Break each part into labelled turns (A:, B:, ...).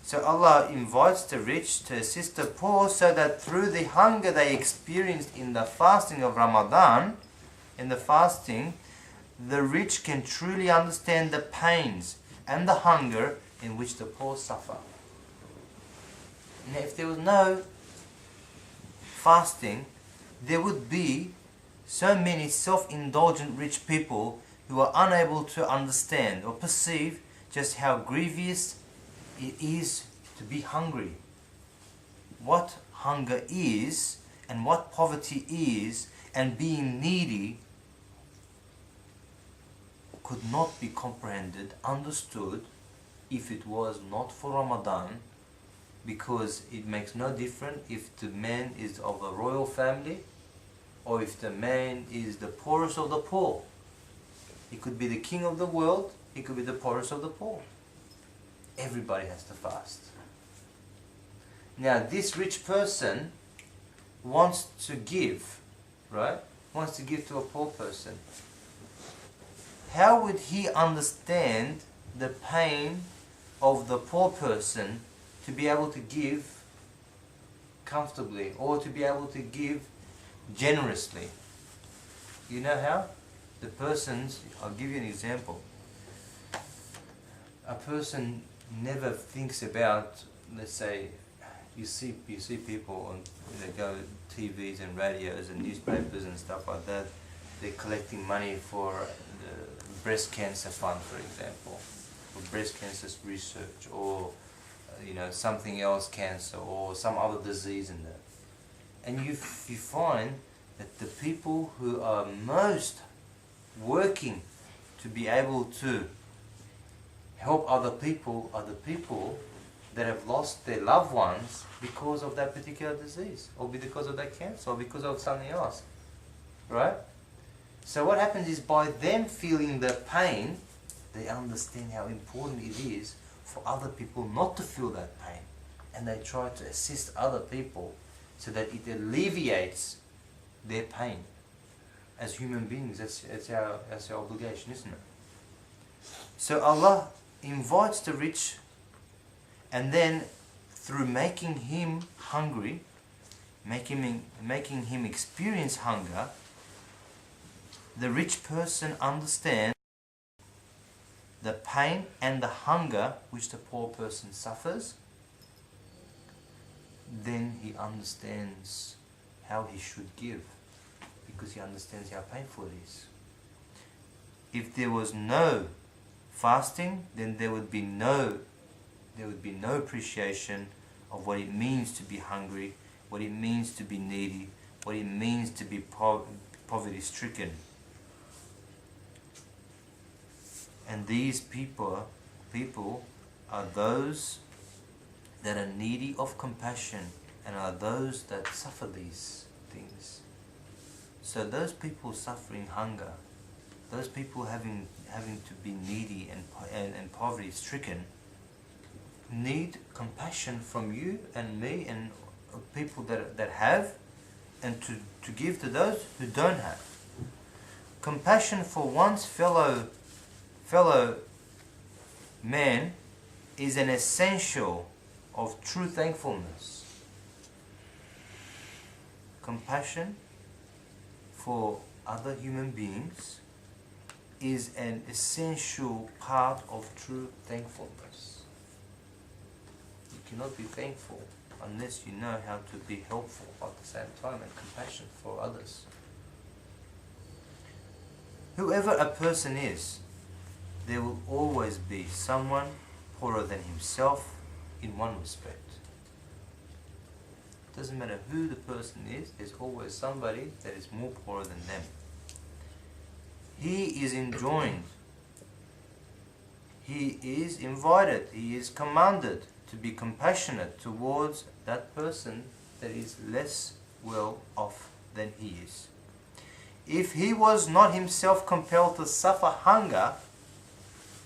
A: So Allah invites the rich to assist the poor so that through the hunger they experienced in the fasting of Ramadan, the rich can truly understand the pains and the hunger in which the poor suffer. Now, if there was no fasting, there would be so many self-indulgent rich people who are unable to understand or perceive just how grievous it is to be hungry. What hunger is and what poverty is and being needy could not be comprehended, understood, if it was not for Ramadan, because it makes no difference if the man is of a royal family or if the man is the poorest of the poor. He could be the king of the world, he could be the poorest of the poor. Everybody has to fast. Now this rich person wants to give, right? Wants to give to a poor person. How would he understand the pain of the poor person to be able to give comfortably or to be able to give generously? You know how? The persons, I'll give you an example. A person never thinks about, let's say, you see people on, they go TVs and radios and newspapers and stuff like that. They're collecting money for the breast cancer fund, for example, for breast cancer research, or something else, cancer or some other disease in that. And you find that the people who are most working to be able to help other people are the people that have lost their loved ones because of that particular disease, or because of that cancer, or because of something else, right? So what happens is, by them feeling the pain, they understand how important it is for other people not to feel that pain, and they try to assist other people so that it alleviates their pain. As human beings, that's our obligation, isn't it? So Allah invites the rich, and then through making him hungry, making him experience hunger, the rich person understands the pain and the hunger which the poor person suffers. Then he understands how he should give, because he understands how painful it is. If there was no fasting, then there would be no appreciation of what it means to be hungry, what it means to be needy, what it means to be poverty-stricken. And these people are those that are needy of compassion and are those that suffer these things. So those people suffering hunger, those people having to be needy and poverty-stricken, need compassion from you and me and people that have, and to give to those who don't have. Compassion for one's fellow man is an essential of true thankfulness. Compassion for other human beings is an essential part of true thankfulness. You cannot be thankful unless you know how to be helpful at the same time and compassionate for others. Whoever a person is, there will always be someone poorer than himself in one respect. Doesn't matter who the person is, there's always somebody that is more poorer than them. He is enjoined, he is invited, he is commanded to be compassionate towards that person that is less well off than he is. If he was not himself compelled to suffer hunger,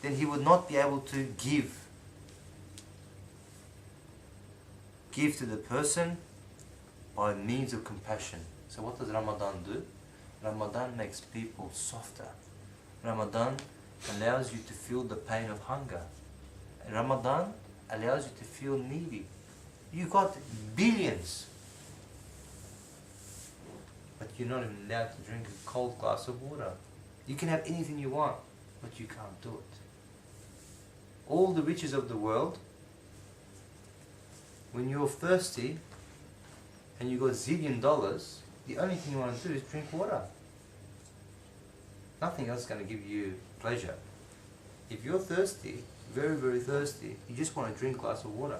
A: then he would not be able to give to the person by means of compassion. So what does Ramadan do? Ramadan makes people softer. Ramadan allows you to feel the pain of hunger. Ramadan allows you to feel needy. You got billions, but you're not even allowed to drink a cold glass of water. You can have anything you want, but you can't do it. All the riches of the world, when you're thirsty and you got $1 zillion, the only thing you want to do is drink water. Nothing else is going to give you pleasure. If you're thirsty, very, very thirsty, you just want to drink a glass of water.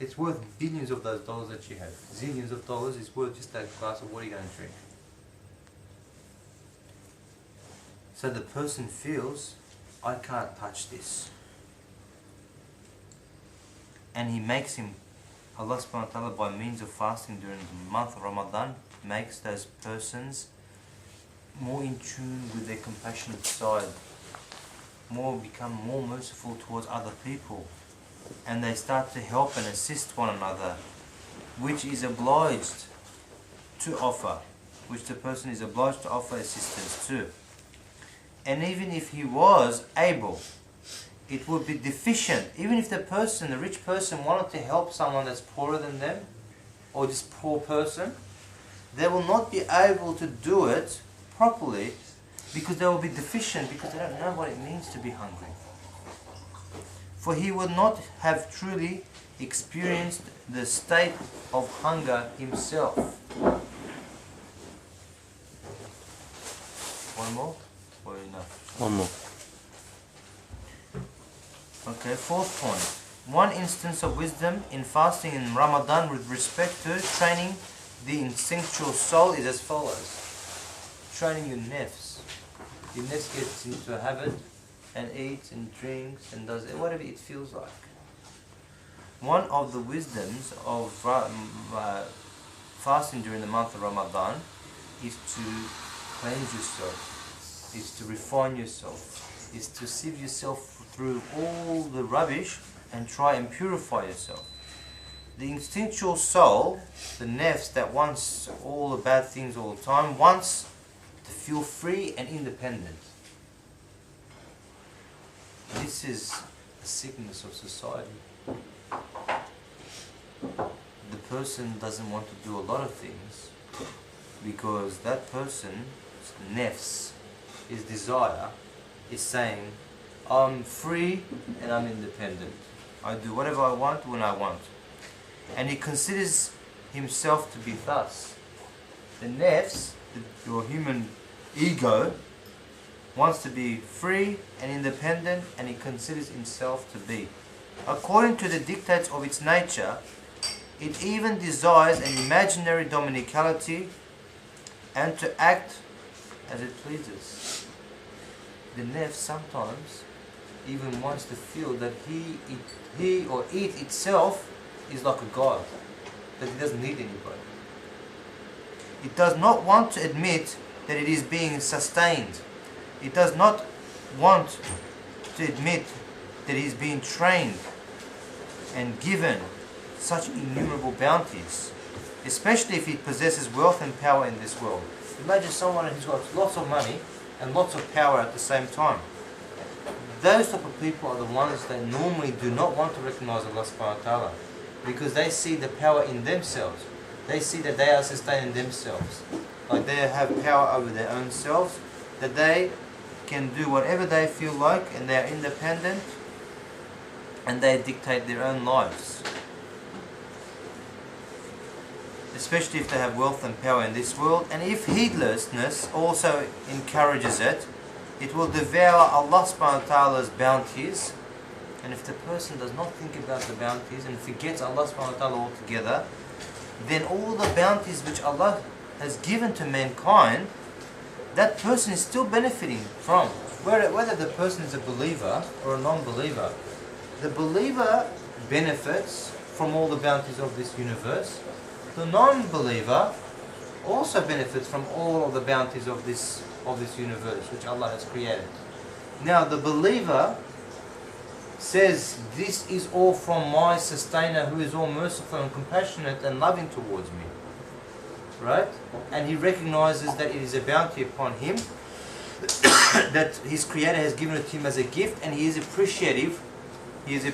A: It's worth billions of those dollars that you have. Zillions of dollars is worth just that glass of water you're going to drink. So the person feels, I can't touch this. And he makes him, Allah subhanahu wa ta'ala, by means of fasting during the month of Ramadan, makes those persons more in tune with their compassionate side, become more merciful towards other people, and they start to help and assist one another, which is obliged to offer, which the person is obliged to offer assistance to. And even if he was able, it would be deficient. Even if the rich person wanted to help someone that's poorer than them, or this poor person, they will not be able to do it properly because they will be deficient, because they don't know what it means to be hungry. For he would not have truly experienced the state of hunger himself. One more? Or enough?
B: One more.
A: Okay, fourth point. One instance of wisdom in fasting in Ramadan with respect to training the instinctual soul is as follows. Training your nafs. Your nafs gets into a habit and eats and drinks and does whatever it feels like. One of the wisdoms of fasting during the month of Ramadan is to cleanse yourself, is to refine yourself, is to sieve yourself through all the rubbish and try and purify yourself. The instinctual soul, the nafs that wants all the bad things all the time, wants to feel free and independent. This is a sickness of society. The person doesn't want to do a lot of things because that person's nafs, his desire, is saying, I'm free and I'm independent. I do whatever I want when I want. And he considers himself to be thus. The nafs, your human ego, wants to be free and independent, and he considers himself to be. According to the dictates of its nature, it even desires an imaginary dominicality and to act as it pleases. The nafs sometimes even wants to feel that he or it itself is like a god, that it doesn't need anybody. It does not want to admit that it is being sustained. It does not want to admit that it is being trained and given such innumerable bounties, especially if it possesses wealth and power in this world. Imagine someone who's got lots of money and lots of power at the same time. Those type of people are the ones that normally do not want to recognize Allah subhanahu wa ta'ala, because they see the power in themselves. They see that they are sustaining themselves. Like they have power over their own selves, that they can do whatever they feel like, and they are independent and they dictate their own lives. Especially if they have wealth and power in this world. And if heedlessness also encourages it, it will devour Allah subhanahu wa ta'ala's bounties. And if the person does not think about the bounties and forgets Allah subhanahu wa ta'ala altogether, then all the bounties which Allah has given to mankind, that person is still benefiting from. Whether the person is a believer or a non-believer, the believer benefits from all the bounties of this universe. The non-believer also benefits from all of the bounties of this universe which Allah has created. Now the believer says, this is all from my sustainer who is all merciful and compassionate and loving towards me. Right? And he recognizes that it is a bounty upon him, that his creator has given it to him as a gift, and he is appreciative. He is